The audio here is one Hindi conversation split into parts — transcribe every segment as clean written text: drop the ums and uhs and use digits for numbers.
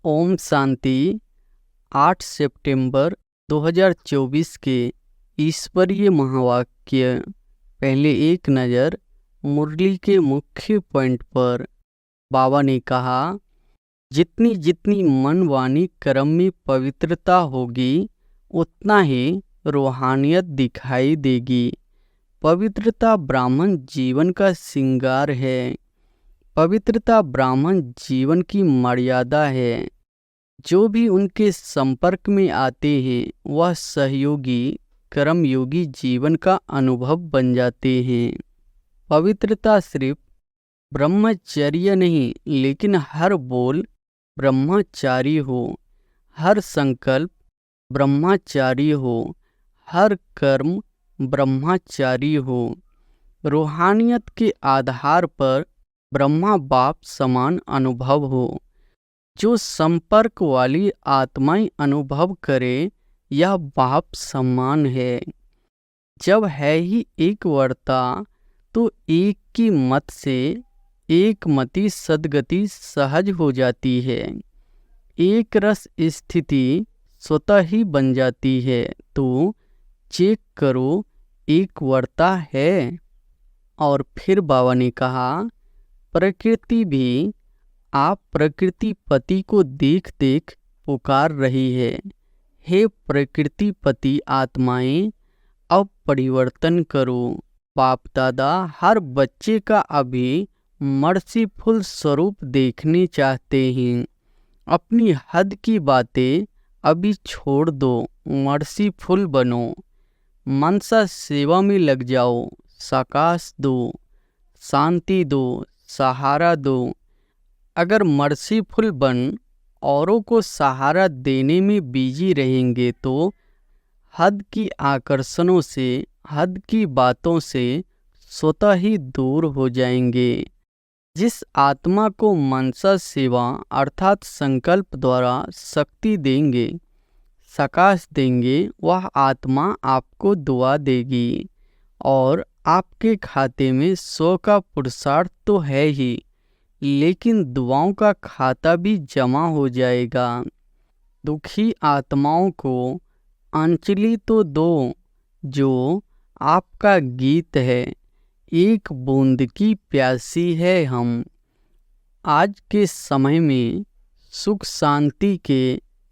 ओम शांति। 8 सितंबर 2024 के ईश्वरीय महावाक्य। पहले एक नज़र मुरली के मुख्य पॉइंट पर। बाबा ने कहा, जितनी जितनी मन वाणी कर्म में पवित्रता होगी उतना ही रूहानियत दिखाई देगी। पवित्रता ब्राह्मण जीवन का श्रृंगार है। पवित्रता ब्राह्मण जीवन की मर्यादा है। जो भी उनके संपर्क में आते हैं वह सहयोगी कर्मयोगी जीवन का अनुभव बन जाते हैं। पवित्रता सिर्फ ब्रह्मचर्य नहीं, लेकिन हर बोल ब्रह्मचारी हो, हर संकल्प ब्रह्मचारी हो, हर कर्म ब्रह्मचारी हो। रूहानियत के आधार पर ब्रह्मा बाप समान अनुभव हो। जो संपर्क वाली आत्माएं अनुभव करे यह बाप समान है। जब है ही एक वर्ता तो एक की मत से एक मति सद्गति सहज हो जाती है। एक रस स्थिति स्वतः ही बन जाती है। तो चेक करो एक वर्ता है। और फिर बाबा ने कहा, प्रकृति भी आप प्रकृति पति को देख देख पुकार रही है। हे प्रकृति पति आत्माएं, अब परिवर्तन करो। बाप दादा हर बच्चे का अभी मर्सीफुल स्वरूप देखने चाहते हैं। अपनी हद की बातें अभी छोड़ दो, मर्सीफुल बनो। मनसा सेवा में लग जाओ, साकाश दो, शांति दो, सहारा दो। अगर मर्सीफुल बन औरों को सहारा देने में बिजी रहेंगे तो हद की आकर्षणों से, हद की बातों से स्वतः ही दूर हो जाएंगे। जिस आत्मा को मनसा सेवा अर्थात संकल्प द्वारा शक्ति देंगे, सकाश देंगे, वह आत्मा आपको दुआ देगी। और आपके खाते में 100 का पुरुषार्थ तो है ही, लेकिन दुआओं का खाता भी जमा हो जाएगा। दुखी आत्माओं को अंजलि तो दो, जो आपका गीत है। एक बूंद की प्यासी है हम। आज के समय में सुख शांति के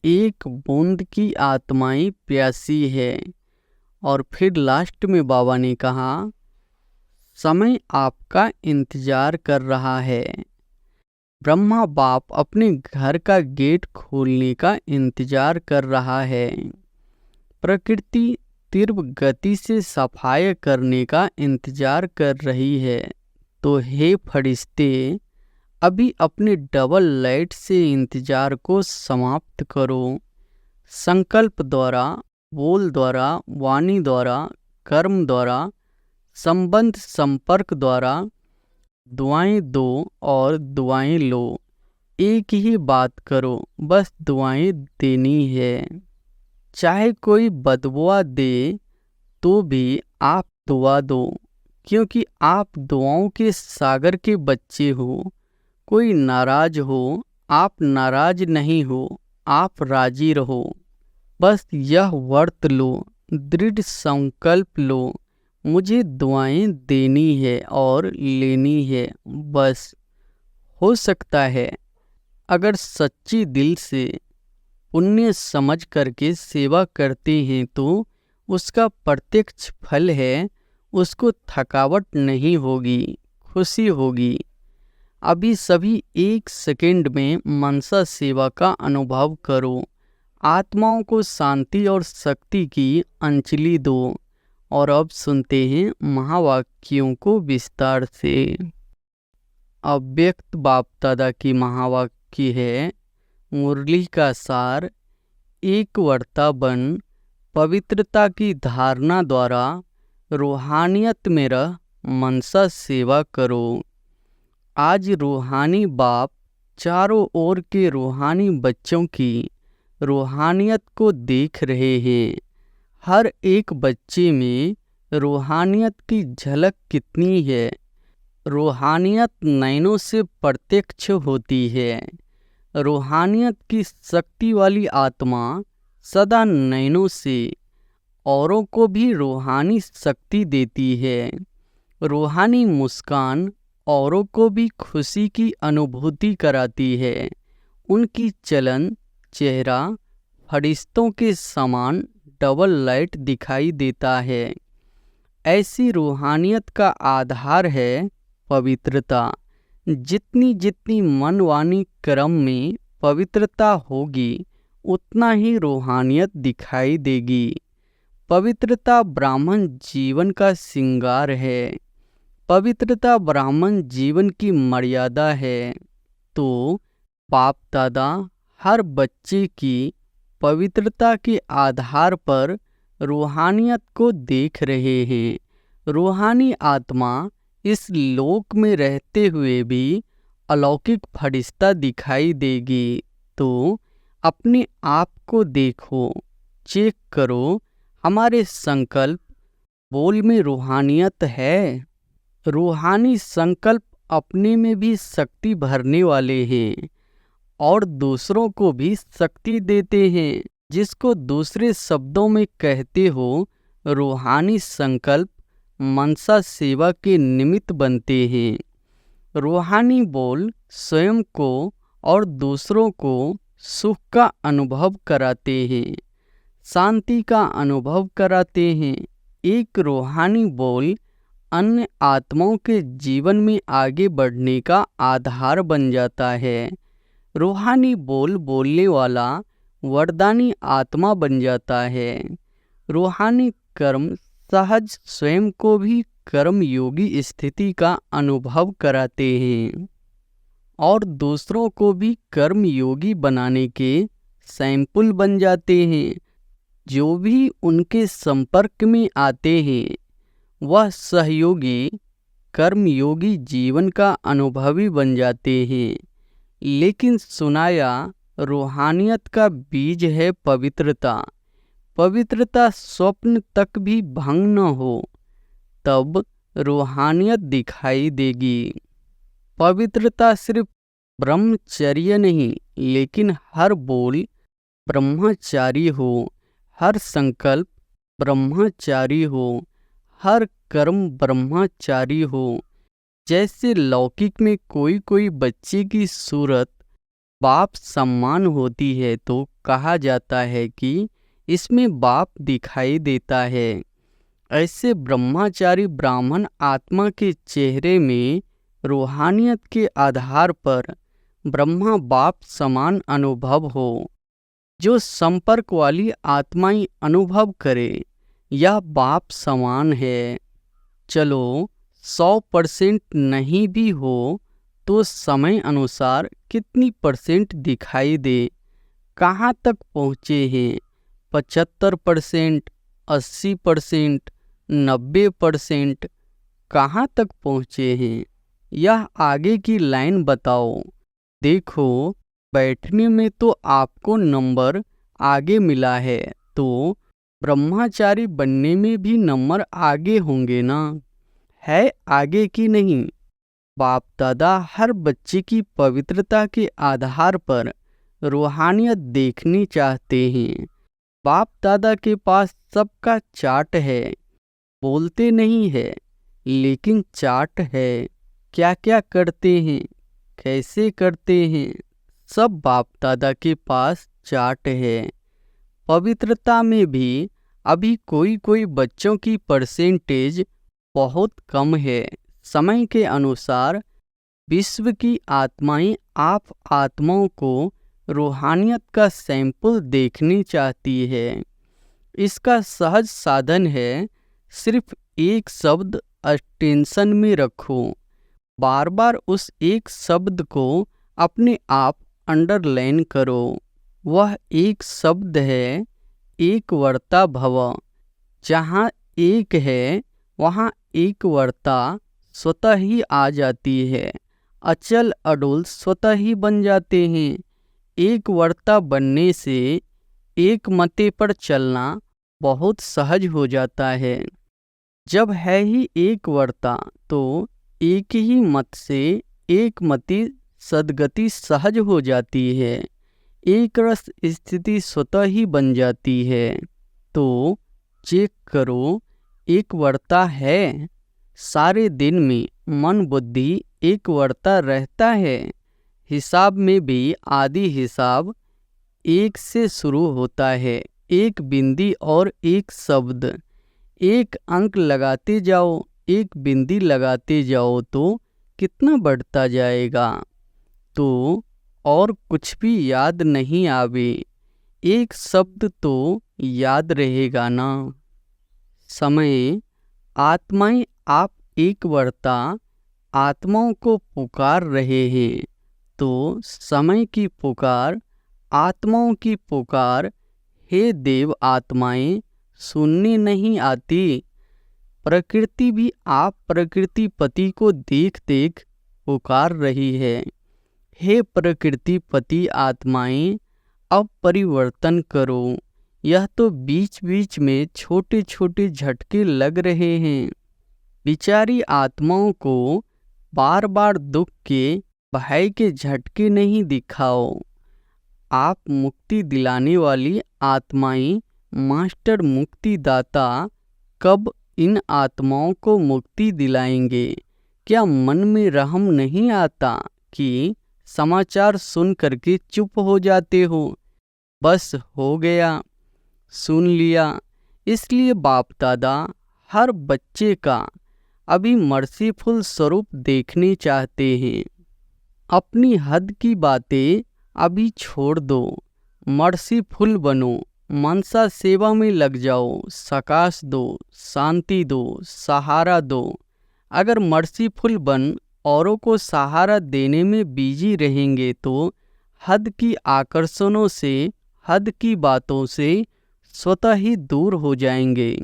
एक बूंद की आत्माएं प्यासी है। और फिर लास्ट में बाबा ने कहा, समय आपका इंतजार कर रहा है। ब्रह्मा बाप अपने घर का गेट खोलने का इंतजार कर रहा है। प्रकृति तीव्र गति से सफाई करने का इंतजार कर रही है। तो हे फरिश्ते, अभी अपने डबल लाइट से इंतजार को समाप्त करो। संकल्प द्वारा, बोल द्वारा, वाणी द्वारा, कर्म द्वारा, संबंध संपर्क द्वारा दुआएं दो और दुआएं लो। एक ही बात करो, बस दुआएं देनी है। चाहे कोई बददुआ दे तो भी आप दुआ दो, क्योंकि आप दुआओं के सागर के बच्चे हो। कोई नाराज हो, आप नाराज नहीं हो, आप राजी रहो। बस यह व्रत लो, दृढ़ संकल्प लो, मुझे दुआएं देनी है और लेनी है। बस हो सकता है अगर सच्ची दिल से पुण्य समझ करके सेवा करते हैं तो उसका प्रत्यक्ष फल है। उसको थकावट नहीं होगी, खुशी होगी। अभी सभी एक सेकंड में मनसा सेवा का अनुभव करो। आत्माओं को शांति और शक्ति की अंजलि दो। और अब सुनते हैं महावाक्यों को विस्तार से। अव्यक्त बाप दादा की महावाक्य है, मुरली का सार। एक वर्ता बन पवित्रता की धारणा द्वारा रूहानियत में रह मनसा सेवा करो। आज रूहानी बाप चारों ओर के रूहानी बच्चों की रूहानियत को देख रहे हैं। हर एक बच्चे में रूहानियत की झलक कितनी है। रूहानियत नैनों से प्रत्यक्ष होती है। रूहानियत की शक्ति वाली आत्मा सदा नयनों से औरों को भी रूहानी शक्ति देती है। रूहानी मुस्कान औरों को भी खुशी की अनुभूति कराती है। उनकी चलन चेहरा फरिश्तों के समान डबल लाइट दिखाई देता है। ऐसी रूहानियत का आधार है पवित्रता। जितनी जितनी मन वाणी कर्म में पवित्रता होगी उतना ही रूहानियत दिखाई देगी। पवित्रता ब्राह्मण जीवन का श्रृंगार है। पवित्रता ब्राह्मण जीवन की मर्यादा है। तो बाप दादा हर बच्चे की पवित्रता के आधार पर रूहानियत को देख रहे हैं। रूहानी आत्मा इस लोक में रहते हुए भी अलौकिक फरिश्ता दिखाई देगी। तो अपने आप को देखो, चेक करो, हमारे संकल्प बोल में रूहानियत है। रूहानी संकल्प अपने में भी शक्ति भरने वाले हैं और दूसरों को भी शक्ति देते हैं। जिसको दूसरे शब्दों में कहते हो रूहानी संकल्प मनसा सेवा के निमित्त बनते हैं। रूहानी बोल स्वयं को और दूसरों को सुख का अनुभव कराते हैं, शांति का अनुभव कराते हैं। एक रूहानी बोल अन्य आत्माओं के जीवन में आगे बढ़ने का आधार बन जाता है। रूहानी बोल बोलने वाला वरदानी आत्मा बन जाता है। रूहानी कर्म सहज स्वयं को भी कर्म योगी स्थिति का अनुभव कराते हैं और दूसरों को भी कर्म योगी बनाने के सैंपल बन जाते हैं। जो भी उनके संपर्क में आते हैं वह सहयोगी कर्मयोगी जीवन का अनुभवी बन जाते हैं। लेकिन सुनाया रूहानियत का बीज है पवित्रता। पवित्रता स्वप्न तक भी भंग न हो तब रूहानियत दिखाई देगी। पवित्रता सिर्फ ब्रह्मचर्य नहीं, लेकिन हर बोल ब्रह्मचारी हो, हर संकल्प ब्रह्मचारी हो, हर कर्म ब्रह्मचारी हो। जैसे लौकिक में कोई कोई बच्चे की सूरत बाप सम्मान होती है तो कहा जाता है कि इसमें बाप दिखाई देता है। ऐसे ब्रह्मचारी ब्राह्मण आत्मा के चेहरे में रूहानियत के आधार पर ब्रह्मा बाप समान अनुभव हो। जो संपर्क वाली आत्माएं अनुभव करे यह बाप समान है। चलो 100% नहीं भी हो तो समय अनुसार कितनी % दिखाई दे। कहाँ तक पहुँचे हैं? 75%, 80%, 90%? कहाँ तक पहुँचे हैं? यह आगे की लाइन बताओ। देखो, बैठने में तो आपको नंबर आगे मिला है तो ब्रह्मचारी बनने में भी नंबर आगे होंगे ना? है आगे की नहीं? बाप दादा हर बच्चे की पवित्रता के आधार पर रूहानियत देखनी चाहते हैं। बाप दादा के पास सबका चार्ट है, बोलते नहीं है लेकिन चार्ट है। क्या क्या करते हैं, कैसे करते हैं, सब बाप दादा के पास चार्ट है। पवित्रता में भी अभी कोई कोई बच्चों की % बहुत कम है। समय के अनुसार विश्व की आत्माएं आप आत्माओं को रूहानियत का सैंपल देखनी चाहती है। इसका सहज साधन है सिर्फ एक शब्द अटेंशन में रखो। बार बार उस एक शब्द को अपने आप अंडरलाइन करो। वह एक शब्द है एक वर्ता भव। जहाँ एक है वहाँ एक वर्ता स्वतः ही आ जाती है। अचल अडोल स्वतः ही बन जाते हैं। एक वर्ता बनने से एक मते पर चलना बहुत सहज हो जाता है। जब है ही एक वर्ता तो एक ही मत से एक मति सद्गति सहज हो जाती है, एक रस स्थिति स्वतः ही बन जाती है। तो चेक करो, एक वर्ता है। सारे दिन में मन बुद्धि एक वर्ता रहता है। हिसाब में भी आदि हिसाब एक से शुरू होता है। एक बिंदी और एक शब्द, एक अंक लगाते जाओ, एक बिंदी लगाते जाओ तो कितना बढ़ता जाएगा। तो और कुछ भी याद नहीं आवे, एक शब्द तो याद रहेगा ना। समय आत्माएं आप एक वर्ता आत्माओं को पुकार रहे हैं। तो समय की पुकार, आत्माओं की पुकार, हे देव आत्माएं सुनने नहीं आती। प्रकृति भी आप प्रकृति पति को देख देख पुकार रही है। हे प्रकृति पति आत्माएं अब परिवर्तन करो। यह तो बीच बीच में छोटे छोटे झटके लग रहे हैं। बिचारी आत्माओं को बार बार दुख के भय के झटके नहीं दिखाओ। आप मुक्ति दिलाने वाली आत्माएं, मास्टर मुक्तिदाता कब इन आत्माओं को मुक्ति दिलाएंगे? क्या मन में रहम नहीं आता कि समाचार सुन करके चुप हो जाते हो? बस हो गया, सुन लिया। इसलिए बाप दादा हर बच्चे का अभी मर्सीफुल स्वरूप देखने चाहते हैं। अपनी हद की बातें अभी छोड़ दो, मर्सीफुल बनो, मनसा सेवा में लग जाओ, सकाश दो, शांति दो, सहारा दो। अगर मर्सीफुल बन औरों को सहारा देने में बिजी रहेंगे तो हद की आकर्षणों से, हद की बातों से स्वतः ही दूर हो जाएंगे,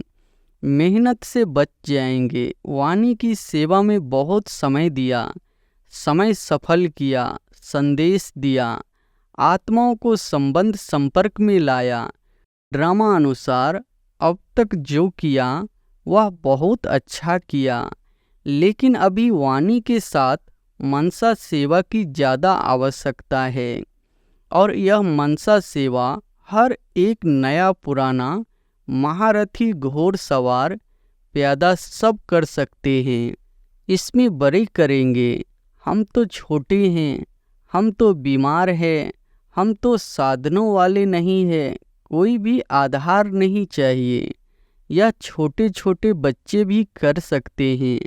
मेहनत से बच जाएंगे। वाणी की सेवा में बहुत समय दिया, समय सफल किया, संदेश दिया, आत्माओं को संबंध संपर्क में लाया। ड्रामा अनुसार अब तक जो किया वह बहुत अच्छा किया, लेकिन अभी वाणी के साथ मनसा सेवा की ज़्यादा आवश्यकता है। और यह मनसा सेवा हर एक नया पुराना, महारथी, घोड़सवार, प्यादा सब कर सकते हैं। इसमें बड़े करेंगे। हम तो छोटे हैं, हम तो बीमार हैं, हम तो साधनों वाले नहीं हैं, कोई भी आधार नहीं चाहिए। यह छोटे छोटे बच्चे भी कर सकते हैं।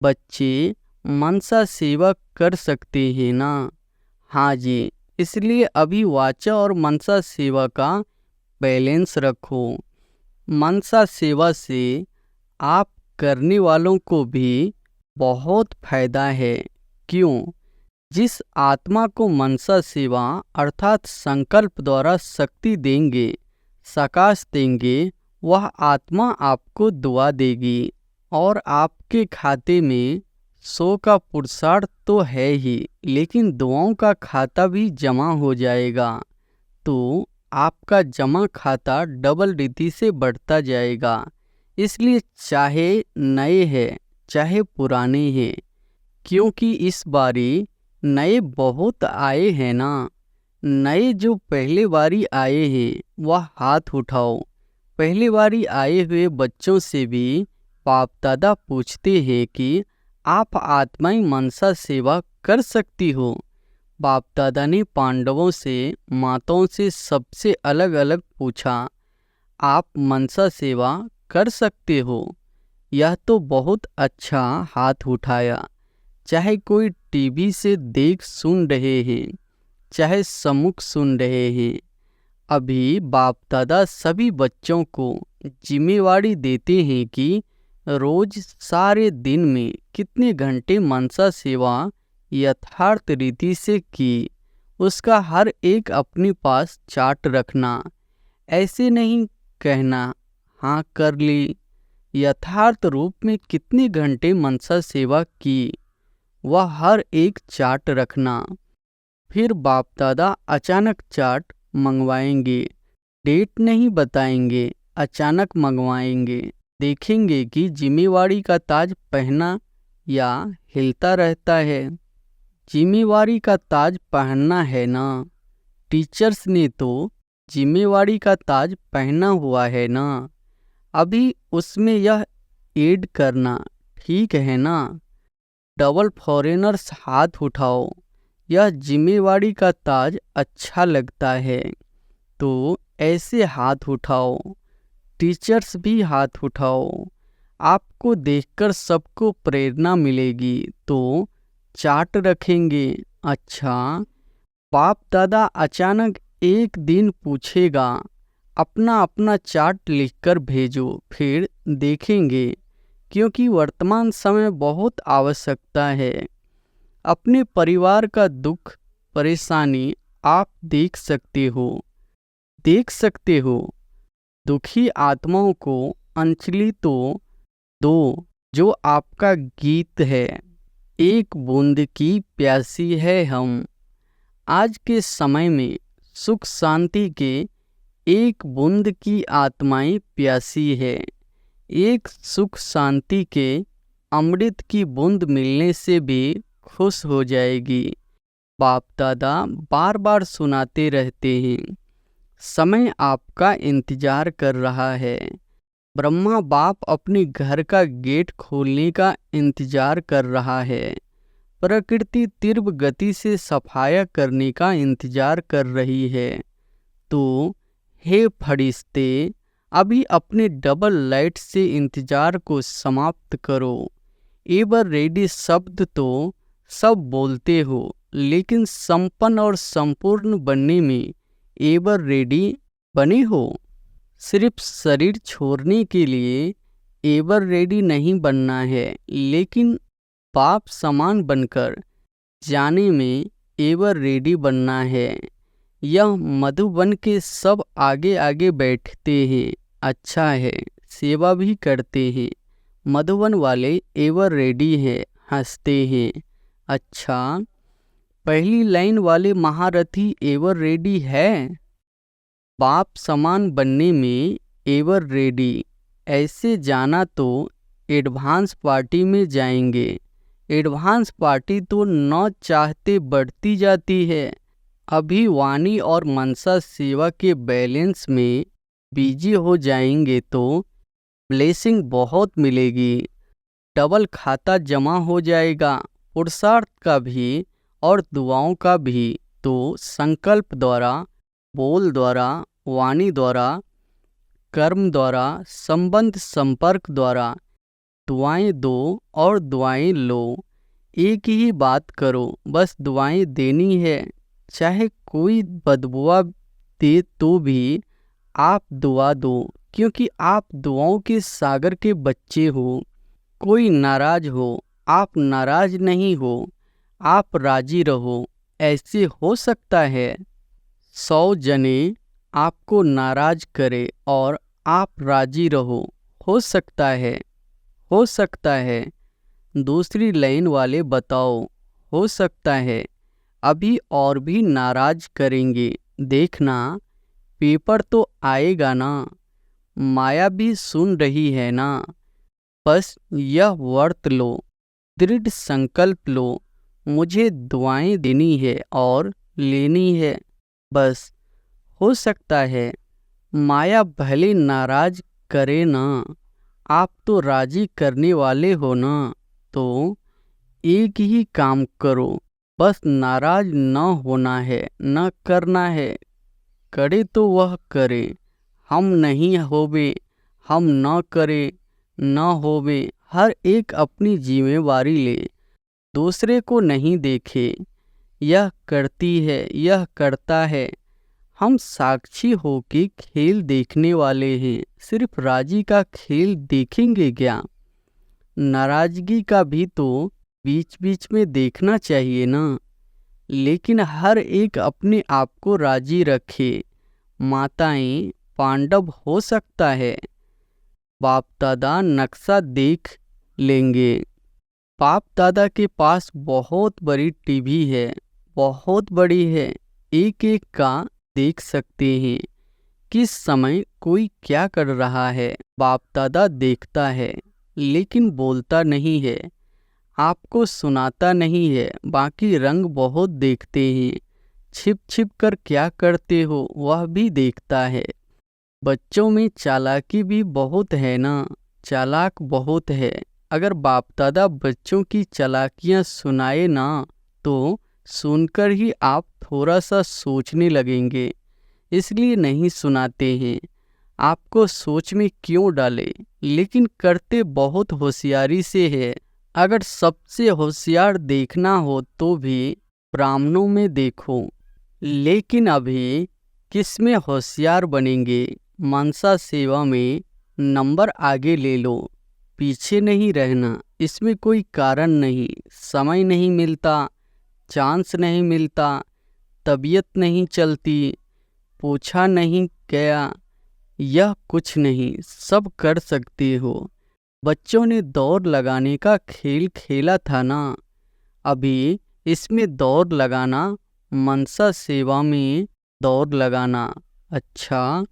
बच्चे मनसा सेवा कर सकते हैं ना? हाँ जी। इसलिए अभी वाचा और मनसा सेवा का बैलेंस रखो। मनसा सेवा से आप करने वालों को भी बहुत फायदा है। क्यों? जिस आत्मा को मनसा सेवा अर्थात संकल्प द्वारा शक्ति देंगे, सकाश देंगे, वह आत्मा आपको दुआ देगी और आपके खाते में 100 का पुरुषार्थ तो है ही, लेकिन दुआओं का खाता भी जमा हो जाएगा। तो आपका जमा खाता डबल रीति से बढ़ता जाएगा। इसलिए चाहे नए हैं चाहे पुराने हैं, क्योंकि इस बारी नए बहुत आए हैं ना। नए जो पहले बारी आए हैं वह हाथ उठाओ। पहले बारी आए हुए बच्चों से भी बाप दादा पूछते हैं कि आप आत्माई मनसा सेवा कर सकती हो। बाप दादा ने पांडवों से, माताओं से सबसे अलग अलग पूछा, आप मनसा सेवा कर सकते हो? यह तो बहुत अच्छा हाथ उठाया। चाहे कोई टीवी से देख सुन रहे हैं, चाहे सम्मुख सुन रहे हैं, अभी बाप दादा सभी बच्चों को जिम्मेवारी देते हैं कि रोज सारे दिन में कितने घंटे मनसा सेवा यथार्थ रीति से की, उसका हर एक अपने पास चार्ट रखना। ऐसे नहीं कहना हाँ कर ली। यथार्थ रूप में कितने घंटे मनसा सेवा की, वह हर एक चार्ट रखना। फिर बाप दादा अचानक चार्ट मंगवाएंगे, डेट नहीं बताएंगे, अचानक मंगवाएंगे। देखेंगे कि जिम्मेवारी का ताज पहना या हिलता रहता है। जिम्मेवारी का ताज पहनना है ना। टीचर्स ने तो जिम्मेवारी का ताज पहना हुआ है ना, अभी उसमें यह ऐड करना ठीक है ना। डबल फॉरेनर्स हाथ उठाओ, यह जिम्मेवारी का ताज अच्छा लगता है तो ऐसे हाथ उठाओ। टीचर्स भी हाथ उठाओ, आपको देखकर सबको प्रेरणा मिलेगी तो चार्ट रखेंगे। अच्छा, बाप दादा अचानक एक दिन पूछेगा, अपना अपना चार्ट लिखकर भेजो, फिर देखेंगे। क्योंकि वर्तमान समय बहुत आवश्यकता है। अपने परिवार का दुख परेशानी आप देख सकते हो। दुखी आत्माओं को अंजलि तो दो, जो आपका गीत है। एक बूंद की प्यासी है हम। आज के समय में सुख शांति के एक बूंद की आत्माएं प्यासी है। एक सुख शांति के अमृत की बूंद मिलने से भी खुश हो जाएगी। बाप दादा बार बार सुनाते रहते हैं, समय आपका इंतजार कर रहा है। ब्रह्मा बाप अपने घर का गेट खोलने का इंतजार कर रहा है। प्रकृति तीव्र गति से सफाया करने का इंतजार कर रही है। तो हे फरिश्ते, अभी अपने डबल लाइट से इंतजार को समाप्त करो। एवर रेडी शब्द तो सब बोलते हो, लेकिन संपन्न और संपूर्ण बनने में एवर रेडी बने हो। सिर्फ शरीर छोड़ने के लिए एवर रेडी नहीं बनना है, लेकिन बाप समान बनकर जाने में एवर रेडी बनना है। यह मधुबन के सब आगे आगे बैठते हैं, अच्छा है, सेवा भी करते हैं। मधुबन वाले एवर रेडी है, हंसते हैं। अच्छा, पहली लाइन वाले महारथी एवर रेडी है। बाप समान बनने में एवर रेडी। ऐसे जाना तो एडवांस पार्टी में जाएंगे। एडवांस पार्टी तो न चाहते बढ़ती जाती है। अभी वाणी और मनसा सेवा के बैलेंस में बिजी हो जाएंगे तो ब्लेसिंग बहुत मिलेगी। डबल खाता जमा हो जाएगा, पुरुषार्थ का भी और दुआओं का भी। तो संकल्प द्वारा, बोल द्वारा, वाणी द्वारा, कर्म द्वारा, संबंध संपर्क द्वारा दुआएं दो और दुआएं लो। एक ही बात करो, बस दुआएं देनी है। चाहे कोई बददुआ दे तो भी आप दुआ दो, क्योंकि आप दुआओं के सागर के बच्चे हो। कोई नाराज हो, आप नाराज नहीं हो, आप राजी रहो। ऐसे हो सकता है 100 जने आपको नाराज करे और आप राजी रहो। हो सकता है। दूसरी लाइन वाले बताओ, हो सकता है अभी और भी नाराज करेंगे। देखना, पेपर तो आएगा ना। माया भी सुन रही है ना। बस यह व्रत लो, दृढ़ संकल्प लो, मुझे दुआएं देनी है और लेनी है। बस हो सकता है माया भले नाराज करे ना, आप तो राजी करने वाले हो ना। तो एक ही काम करो, बस नाराज न होना है, न करना है। करे तो वह करे, हम नहीं होवे, हम न करे न होवे। हर एक अपनी जिम्मेवारी ले, दूसरे को नहीं देखे। यह करती है, यह करता है, हम साक्षी हो के खेल देखने वाले हैं। सिर्फ राजी का खेल देखेंगे क्या? नाराजगी का भी तो बीच बीच में देखना चाहिए ना। लेकिन हर एक अपने आप को राजी रखे। माताएं पांडव हो सकता है, बाप दादा नक्शा देख लेंगे। बाप दादा के पास बहुत बड़ी टीवी है, बहुत बड़ी है, एक एक का देख सकते हैं। किस समय कोई क्या कर रहा है बाप दादा देखता है, लेकिन बोलता नहीं है। आपको सुनाता नहीं है, बाकी रंग बहुत देखते हैं। छिप छिप कर क्या करते हो वह भी देखता है। बच्चों में चालाकी भी बहुत है ना, चालाक बहुत है। अगर बाप दादा बच्चों की चालाकियाँ सुनाए ना तो सुनकर ही आप थोड़ा सा सोचने लगेंगे, इसलिए नहीं सुनाते हैं। आपको सोच में क्यों डाले, लेकिन करते बहुत होशियारी से है। अगर सबसे होशियार देखना हो तो भी ब्राह्मणों में देखो। लेकिन अभी किस में होशियार बनेंगे? मनसा सेवा में नंबर आगे ले लो, पीछे नहीं रहना। इसमें कोई कारण नहीं, समय नहीं मिलता, चांस नहीं मिलता, तबीयत नहीं चलती, पूछा नहीं गया, यह कुछ नहीं, सब कर सकते हो। बच्चों ने दौड़ लगाने का खेल खेला था ना, अभी इसमें दौड़ लगाना, मनसा सेवा में दौड़ लगाना। अच्छा,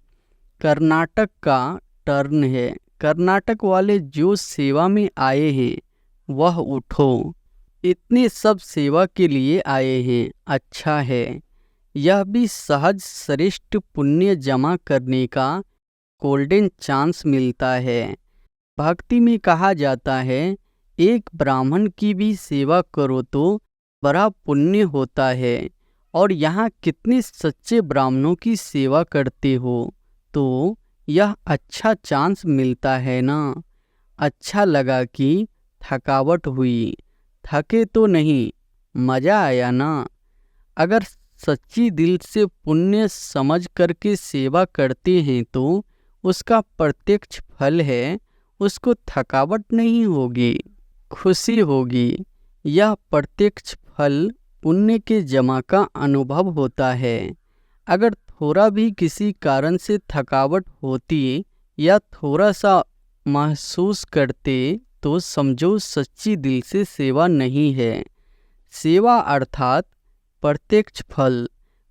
कर्नाटक का टर्न है। कर्नाटक वाले जो सेवा में आए हैं वह उठो। इतने सब सेवा के लिए आए हैं, अच्छा है। यह भी सहज श्रेष्ठ पुण्य जमा करने का गोल्डन चांस मिलता है। भक्ति में कहा जाता है, एक ब्राह्मण की भी सेवा करो तो बड़ा पुण्य होता है। और यहाँ कितने सच्चे ब्राह्मणों की सेवा करते हो, तो यह अच्छा चांस मिलता है ना। अच्छा लगा कि थकावट हुई, थके तो नहीं, मज़ा आया ना। अगर सच्ची दिल से पुण्य समझ करके सेवा करते हैं तो उसका प्रत्यक्ष फल है, उसको थकावट नहीं होगी, खुशी होगी। यह प्रत्यक्ष फल पुण्य के जमा का अनुभव होता है। अगर थोड़ा भी किसी कारण से थकावट होती या थोड़ा सा महसूस करते तो समझो सच्ची दिल से सेवा नहीं है। सेवा अर्थात प्रत्यक्ष फल,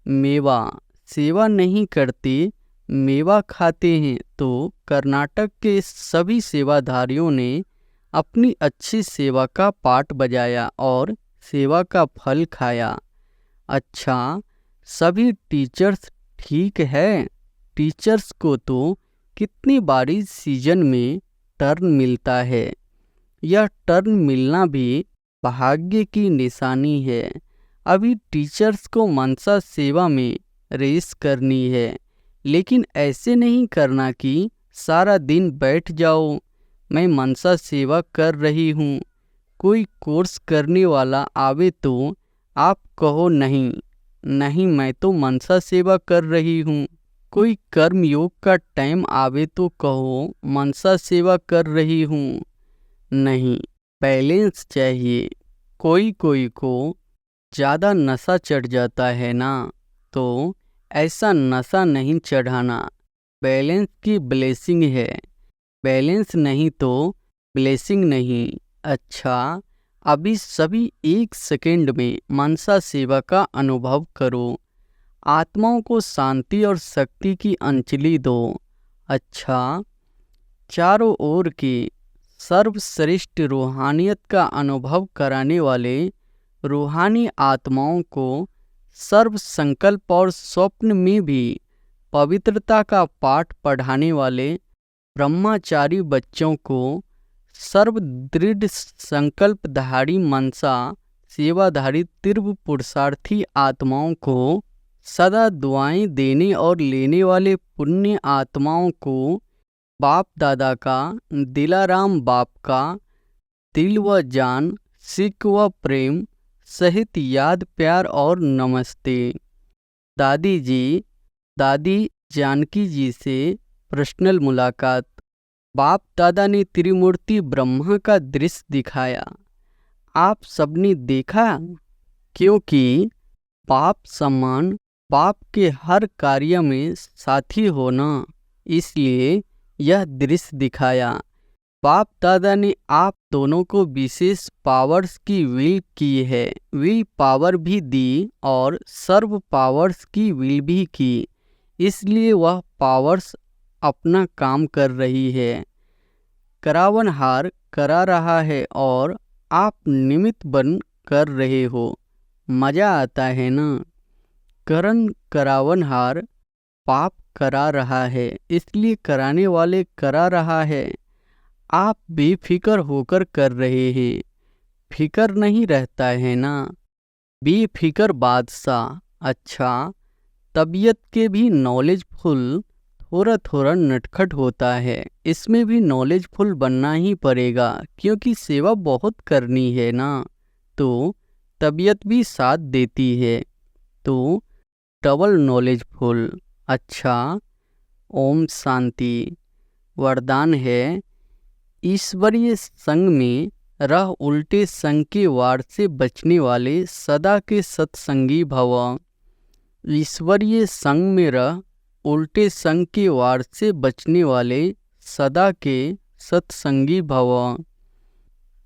मेवा। सेवा नहीं करते, मेवा खाते हैं। तो कर्नाटक के सभी सेवाधारियों ने अपनी अच्छी सेवा का पाठ बजाया और सेवा का फल खाया। अच्छा, सभी टीचर्स ठीक है? टीचर्स को तो कितनी बारी सीजन में टर्न मिलता है। यह टर्न मिलना भी भाग्य की निशानी है। अभी टीचर्स को मनसा सेवा में रेस करनी है, लेकिन ऐसे नहीं करना कि सारा दिन बैठ जाओ, मैं मनसा सेवा कर रही हूँ। कोई कोर्स करने वाला आवे तो आप कहो नहीं नहीं, मैं तो मनसा सेवा कर रही हूँ। कोई कर्म योग का टाइम आवे तो कहो मनसा सेवा कर रही हूँ। नहीं, बैलेंस चाहिए। कोई कोई को ज़्यादा नशा चढ़ जाता है ना, तो ऐसा नशा नहीं चढ़ाना। बैलेंस की ब्लेसिंग है, बैलेंस नहीं तो ब्लेसिंग नहीं। अच्छा, अभी सभी एक सेकंड में मनसा सेवा का अनुभव करो। आत्माओं को शांति और शक्ति की अंजलि दो। अच्छा, चारों ओर की सर्वश्रेष्ठ रूहानियत का अनुभव कराने वाले रूहानी आत्माओं को सर्व संकल्प और स्वप्न में भी पवित्रता का पाठ पढ़ाने वाले ब्रह्मचारी बच्चों को सर्व दृढ़ संकल्पधारी मनसा सेवाधारी तीव्र पुरुषार्थी आत्माओं को सदा दुआएं देने और लेने वाले पुण्य आत्माओं को बाप दादा का, दिलाराम बाप का दिल व जान, सिक व प्रेम सहित याद, प्यार और नमस्ते। दादी जी, दादी जानकी जी से पर्सनल मुलाकात। बाप दादा ने त्रिमूर्ति ब्रह्मा का दृश्य दिखाया, आप सबने देखा? क्योंकि बाप समान, बाप के हर कार्य में साथी होना, इसलिए यह दृश्य दिखाया। बाप दादा ने आप दोनों को विशेष पावर्स की विल की है, विल पावर भी दी और सर्व पावर्स की विल भी की, इसलिए वह पावर्स अपना काम कर रही है। करावनहार करा रहा है और आप निमित्त बन कर रहे हो। मजा आता है ना। करण करावनहार पाप करा रहा है, इसलिए कराने वाले करा रहा है। आप बेफिक्र होकर कर रहे हैं, फिक्र नहीं रहता है ना। बेफिक्र बादशाह। अच्छा, तबीयत के भी नॉलेजफुल थोड़ा थोड़ा नटखट होता है, इसमें भी नॉलेजफुल बनना ही पड़ेगा क्योंकि सेवा बहुत करनी है ना, तो तबीयत भी साथ देती है, तो डबल नॉलेजफुल। अच्छा, ओम शांति। वरदान है, ईश्वरीय संग में रह उल्टे संग के वार से बचने वाले सदा के सत्संगी भव। ईश्वरीय संग में रह उल्टे संग के वार से बचने वाले सदा के सत्संगी भव।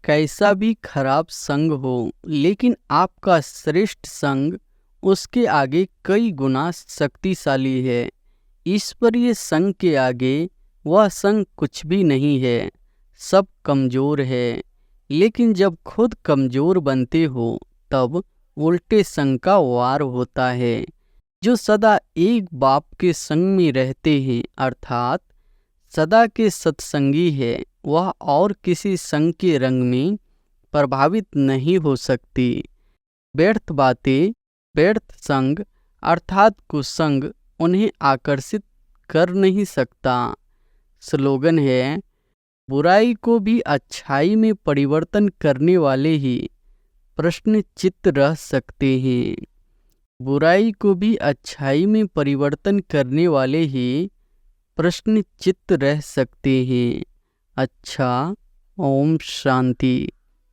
कैसा भी खराब संग हो, लेकिन आपका श्रेष्ठ संग उसके आगे कई गुना शक्तिशाली है। ईश्वरीय संग के आगे वह संग कुछ भी नहीं है, सब कमज़ोर है। लेकिन जब खुद कमज़ोर बनते हो तब उल्टे संग का वार होता है। जो सदा एक बाप के संग में रहते हैं, अर्थात सदा के सत्संगी है, वह और किसी संग के रंग में प्रभावित नहीं हो सकती। व्यर्थ बातें, व्यर्थ संग अर्थात कुसंग उन्हें आकर्षित कर नहीं सकता। स्लोगन है, बुराई को भी अच्छाई में परिवर्तन करने वाले ही प्रश्न चित्त रह सकते हैं। बुराई को भी अच्छाई में परिवर्तन करने वाले ही प्रश्न चित्त रह सकते हैं। अच्छा, ओम शांति।